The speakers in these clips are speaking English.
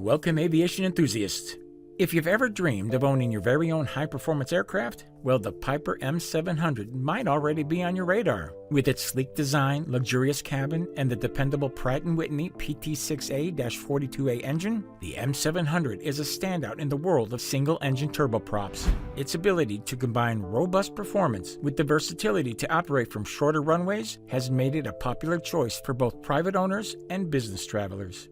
Welcome, aviation enthusiasts. If you've ever dreamed of owning your very own high-performance aircraft, well, the Piper M700 might already be on your radar. With its sleek design, luxurious cabin, and the dependable Pratt & Whitney PT6A-42A engine, the M700 is a standout in the world of single-engine turboprops. Its ability to combine robust performance with the versatility to operate from shorter runways has made it a popular choice for both private owners and business travelers.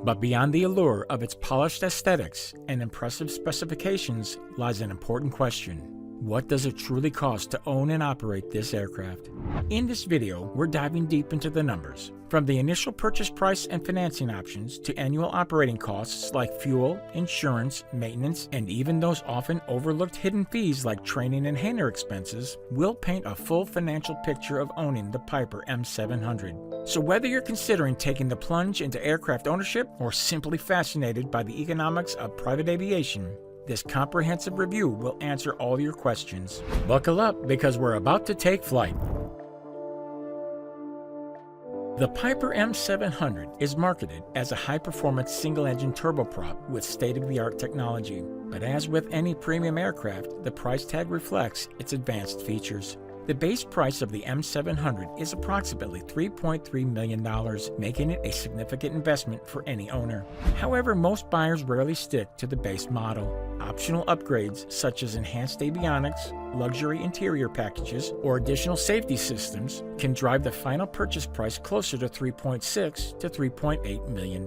But beyond the allure of its polished aesthetics and impressive specifications lies an important question. What does it truly cost to own and operate this aircraft? In this video, we're diving deep into the numbers. From the initial purchase price and financing options to annual operating costs like fuel, insurance, maintenance, and even those often overlooked hidden fees like training and hangar expenses, we'll paint a full financial picture of owning the Piper M700. So whether you're considering taking the plunge into aircraft ownership or simply fascinated by the economics of private aviation, this comprehensive review will answer all your questions. Buckle up because we're about to take flight. The Piper M700 is marketed as a high-performance single-engine turboprop with state-of-the-art technology. But as with any premium aircraft, the price tag reflects its advanced features. The base price of the M700 is approximately $3.3 million, making it a significant investment for any owner. However, most buyers rarely stick to the base model. Optional upgrades such as enhanced avionics, luxury interior packages, or additional safety systems can drive the final purchase price closer to $3.6 to $3.8 million.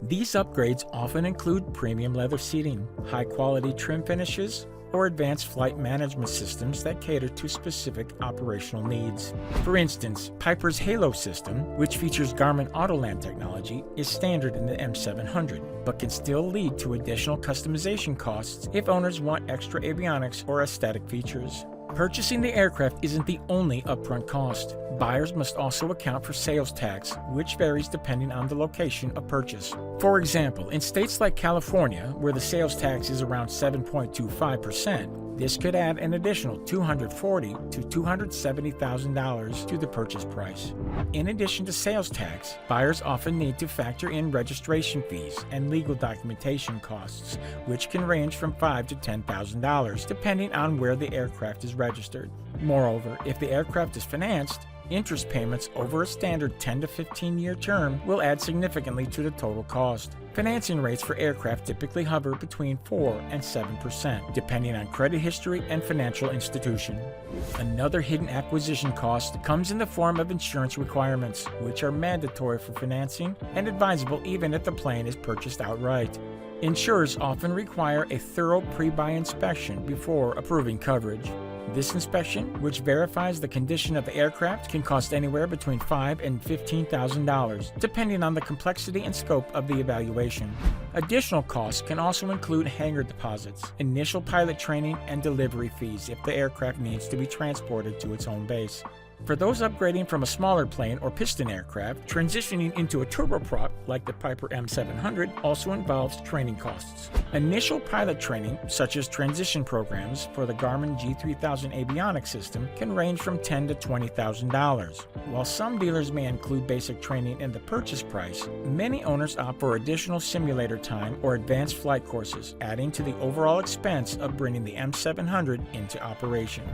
These upgrades often include premium leather seating, high-quality trim finishes, or advanced flight management systems that cater to specific operational needs. For instance, Piper's Halo system, which features Garmin Autoland technology, is standard in the M700, but can still lead to additional customization costs if owners want extra avionics or aesthetic features. Purchasing the aircraft isn't the only upfront cost. Buyers must also account for sales tax, which varies depending on the location of purchase. For example, in states like California, where the sales tax is around 7.25%, this could add an additional $240,000 to $270,000 to the purchase price. In addition to sales tax, buyers often need to factor in registration fees and legal documentation costs, which can range from $5,000 to $10,000 depending on where the aircraft is registered. Moreover, if the aircraft is financed, interest payments over a standard 10 to 15-year term will add significantly to the total cost. Financing rates for aircraft typically hover between 4% and 7%, depending on credit history and financial institution. Another hidden acquisition cost comes in the form of insurance requirements, which are mandatory for financing and advisable even if the plane is purchased outright. Insurers often require a thorough pre-buy inspection before approving coverage. This inspection, which verifies the condition of the aircraft, can cost anywhere between $5,000 and $15,000, depending on the complexity and scope of the evaluation. Additional costs can also include hangar deposits, initial pilot training, and delivery fees if the aircraft needs to be transported to its home base. For those upgrading from a smaller plane or piston aircraft, transitioning into a turboprop like the Piper M700 also involves training costs. Initial pilot training, such as transition programs for the Garmin G3000 avionics system, can range from $10,000 to $20,000. While some dealers may include basic training in the purchase price, many owners opt for additional simulator time or advanced flight courses, adding to the overall expense of bringing the M700 into operation.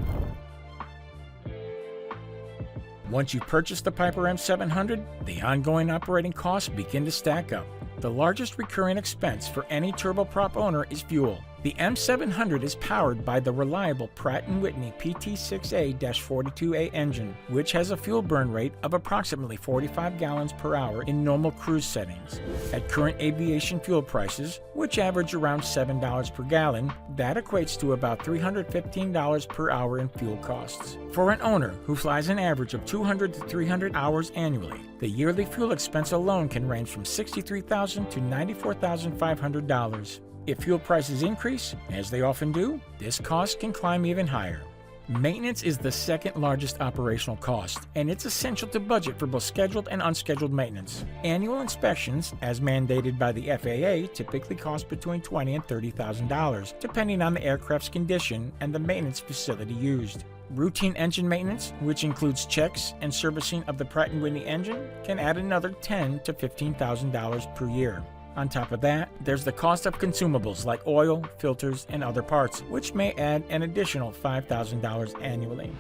Once you purchase the Piper M700, the ongoing operating costs begin to stack up. The largest recurring expense for any turboprop owner is fuel. The M700 is powered by the reliable Pratt & Whitney PT6A-42A engine, which has a fuel burn rate of approximately 45 gallons per hour in normal cruise settings. At current aviation fuel prices, which average around $7 per gallon, that equates to about $315 per hour in fuel costs. For an owner who flies an average of 200 to 300 hours annually, the yearly fuel expense alone can range from $63,000 to $94,500. If fuel prices increase, as they often do, this cost can climb even higher. Maintenance is the second largest operational cost, and it's essential to budget for both scheduled and unscheduled maintenance. Annual inspections, as mandated by the FAA, typically cost between $20,000 and $30,000, depending on the aircraft's condition and the maintenance facility used. Routine engine maintenance, which includes checks and servicing of the Pratt & Whitney engine, can add another $10,000 to $15,000 per year. On top of that, there's the cost of consumables like oil, filters, and other parts, which may add an additional $5,000 annually.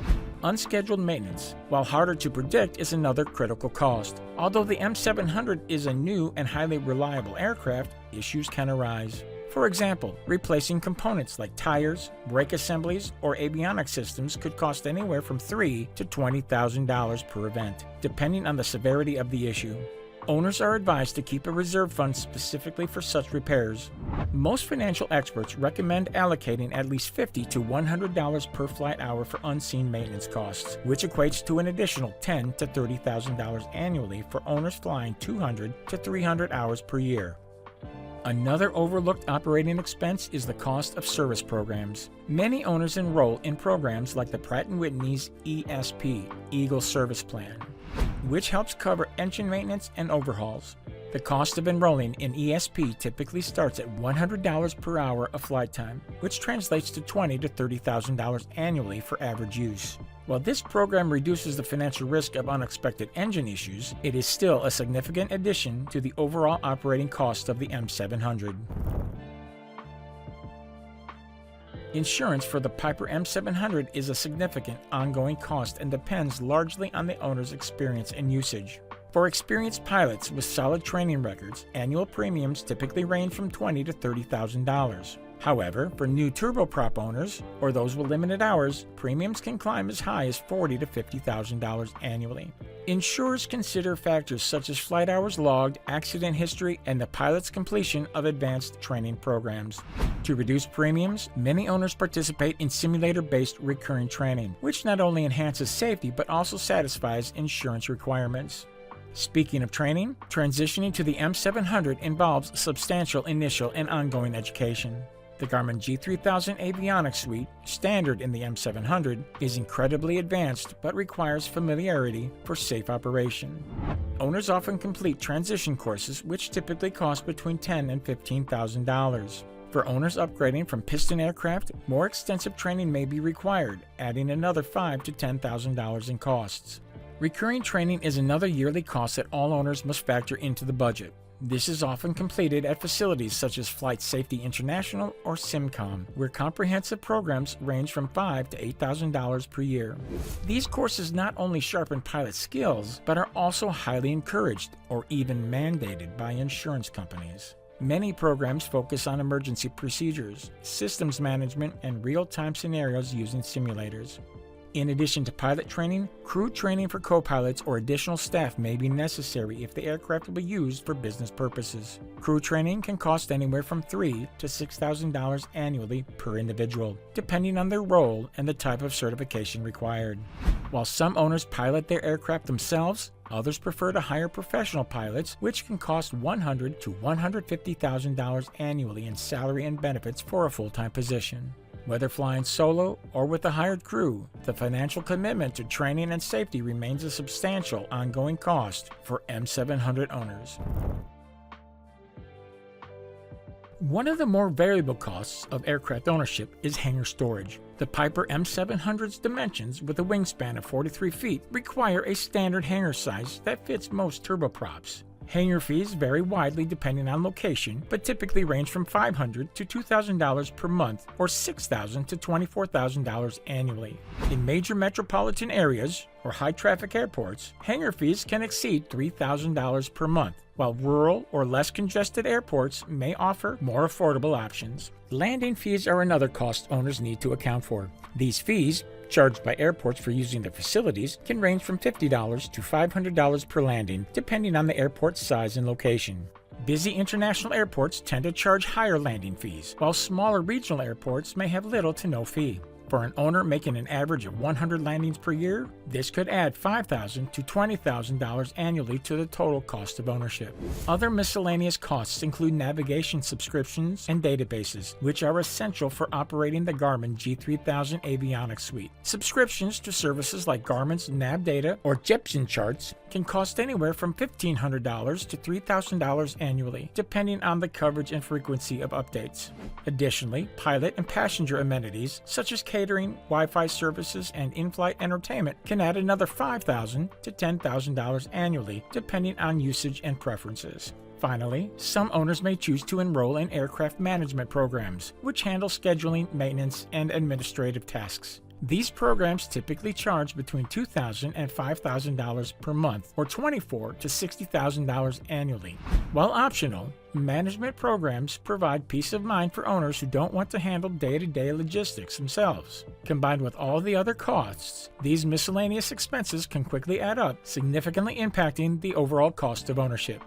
Unscheduled maintenance, while harder to predict, is another critical cost. Although the M700 is a new and highly reliable aircraft, issues can arise. For example, replacing components like tires, brake assemblies, or avionics systems could cost anywhere from $3,000 to $20,000 per event, depending on the severity of the issue. Owners are advised to keep a reserve fund specifically for such repairs. Most financial experts recommend allocating at least $50 to $100 per flight hour for unseen maintenance costs, which equates to an additional $10,000 to $30,000 annually for owners flying 200 to 300 hours per year. Another overlooked operating expense is the cost of service programs. Many owners enroll in programs like the Pratt & Whitney's ESP, Eagle Service Plan, which helps cover engine maintenance and overhauls. The cost of enrolling in ESP typically starts at $100 per hour of flight time, which translates to $20,000 to $30,000 annually for average use. While this program reduces the financial risk of unexpected engine issues, it is still a significant addition to the overall operating cost of the M700. Insurance for the Piper M700 is a significant ongoing cost and depends largely on the owner's experience and usage. For experienced pilots with solid training records, annual premiums typically range from $20,000 to $30,000. However, for new turboprop owners or those with limited hours, premiums can climb as high as $40,000 to $50,000 annually. Insurers consider factors such as flight hours logged, accident history, and the pilot's completion of advanced training programs. To reduce premiums, many owners participate in simulator-based recurring training, which not only enhances safety but also satisfies insurance requirements. Speaking of training, transitioning to the M700 involves substantial initial and ongoing education. The Garmin G3000 avionics suite, standard in the M700, is incredibly advanced but requires familiarity for safe operation. Owners often complete transition courses which typically cost between $10,000 and $15,000. For owners upgrading from piston aircraft, more extensive training may be required, adding another $5,000 to $10,000 in costs. Recurring training is another yearly cost that all owners must factor into the budget. This is often completed at facilities such as Flight Safety International or SimCom, where comprehensive programs range from $5,000 to $8,000 per year. These courses not only sharpen pilot skills, but are also highly encouraged or even mandated by insurance companies. Many programs focus on emergency procedures, systems management, and real-time scenarios using simulators. In addition to pilot training, crew training for co-pilots or additional staff may be necessary if the aircraft will be used for business purposes. Crew training can cost anywhere from $3,000 to $6,000 annually per individual, depending on their role and the type of certification required. While some owners pilot their aircraft themselves, others prefer to hire professional pilots, which can cost $100,000 to $150,000 annually in salary and benefits for a full-time position. Whether flying solo or with a hired crew, the financial commitment to training and safety remains a substantial ongoing cost for M700 owners. One of the more variable costs of aircraft ownership is hangar storage. The Piper M700's dimensions, with a wingspan of 43 feet, require a standard hangar size that fits most turboprops. Hangar fees vary widely depending on location, but typically range from $500 to $2,000 per month or $6,000 to $24,000 annually. In major metropolitan areas or high-traffic airports, hangar fees can exceed $3,000 per month, while rural or less congested airports may offer more affordable options. Landing fees are another cost owners need to account for. These fees, charged by airports for using the facilities, can range from $50 to $500 per landing, depending on the airport's size and location. Busy international airports tend to charge higher landing fees, while smaller regional airports may have little to no fee. For an owner making an average of 100 landings per year, this could add $5,000 to $20,000 annually to the total cost of ownership. Other miscellaneous costs include navigation subscriptions and databases, which are essential for operating the Garmin G3000 avionics suite. Subscriptions to services like Garmin's Nav Data or Jeppesen charts can cost anywhere from $1,500 to $3,000 annually, depending on the coverage and frequency of updates. Additionally, pilot and passenger amenities such as catering, Wi-Fi services, and in-flight entertainment can add another $5,000 to $10,000 annually, depending on usage and preferences. Finally, some owners may choose to enroll in aircraft management programs, which handle scheduling, maintenance, and administrative tasks. These programs typically charge between $2,000 and $5,000 per month, or $24,000 to $60,000 annually. While optional, management programs provide peace of mind for owners who don't want to handle day-to-day logistics themselves. Combined with all the other costs, these miscellaneous expenses can quickly add up, significantly impacting the overall cost of ownership.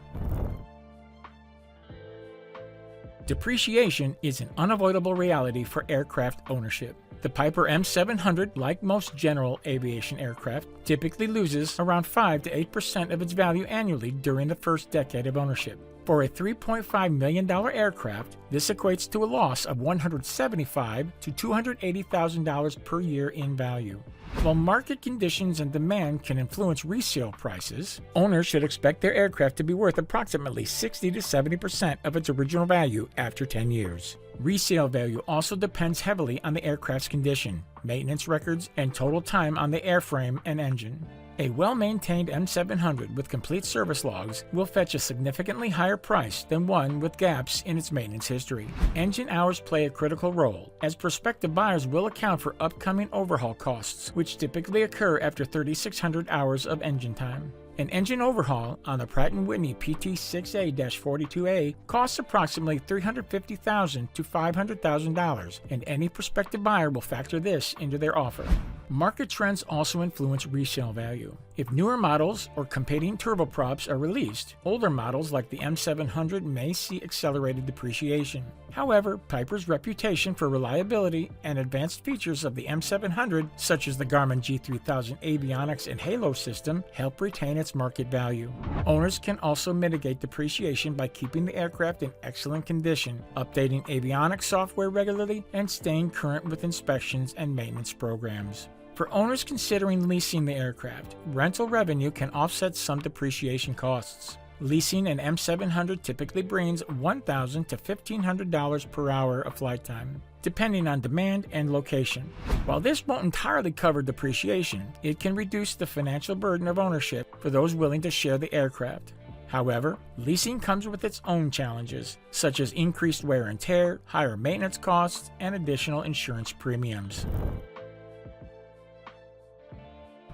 Depreciation is an unavoidable reality for aircraft ownership. The Piper M700, like most general aviation aircraft, typically loses around 5 to 8% of its value annually during the first decade of ownership. For a $3.5 million aircraft, this equates to a loss of $175,000 to $280,000 per year in value. While market conditions and demand can influence resale prices, owners should expect their aircraft to be worth approximately 60 to 70% of its original value after 10 years. Resale value also depends heavily on the aircraft's condition, maintenance records, and total time on the airframe and engine. A well-maintained M700 with complete service logs will fetch a significantly higher price than one with gaps in its maintenance history. Engine hours play a critical role, as prospective buyers will account for upcoming overhaul costs, which typically occur after 3,600 hours of engine time. An engine overhaul on the Pratt & Whitney PT6A-42A costs approximately $350,000 to $500,000, and any prospective buyer will factor this into their offer. Market trends also influence resale value. If newer models or competing turboprops are released, older models like the M700 may see accelerated depreciation. However, Piper's reputation for reliability and advanced features of the M700, such as the Garmin G3000 avionics and Halo system, help retain its market value. Owners can also mitigate depreciation by keeping the aircraft in excellent condition, updating avionics software regularly, and staying current with inspections and maintenance programs. For owners considering leasing the aircraft, rental revenue can offset some depreciation costs. Leasing an M700 typically brings $1,000 to $1,500 per hour of flight time, depending on demand and location. While this won't entirely cover depreciation, it can reduce the financial burden of ownership for those willing to share the aircraft. However, leasing comes with its own challenges, such as increased wear and tear, higher maintenance costs, and additional insurance premiums.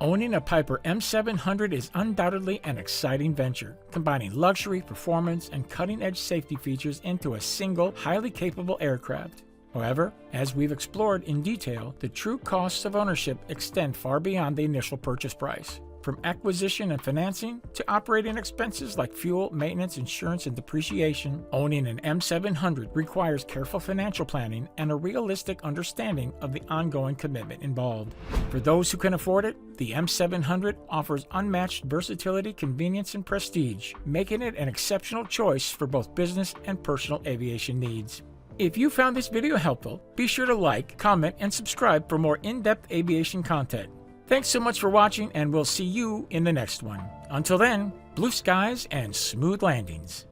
Owning a Piper M700 is undoubtedly an exciting venture, combining luxury, performance, and cutting-edge safety features into a single, highly capable aircraft. However, as we've explored in detail, the true costs of ownership extend far beyond the initial purchase price. From acquisition and financing to operating expenses like fuel, maintenance, insurance, and depreciation, owning an M700 requires careful financial planning and a realistic understanding of the ongoing commitment involved. For those who can afford it, the M700 offers unmatched versatility, convenience, and prestige, making it an exceptional choice for both business and personal aviation needs. If you found this video helpful, be sure to like, comment, and subscribe for more in-depth aviation content. Thanks so much for watching, and we'll see you in the next one. Until then, blue skies and smooth landings.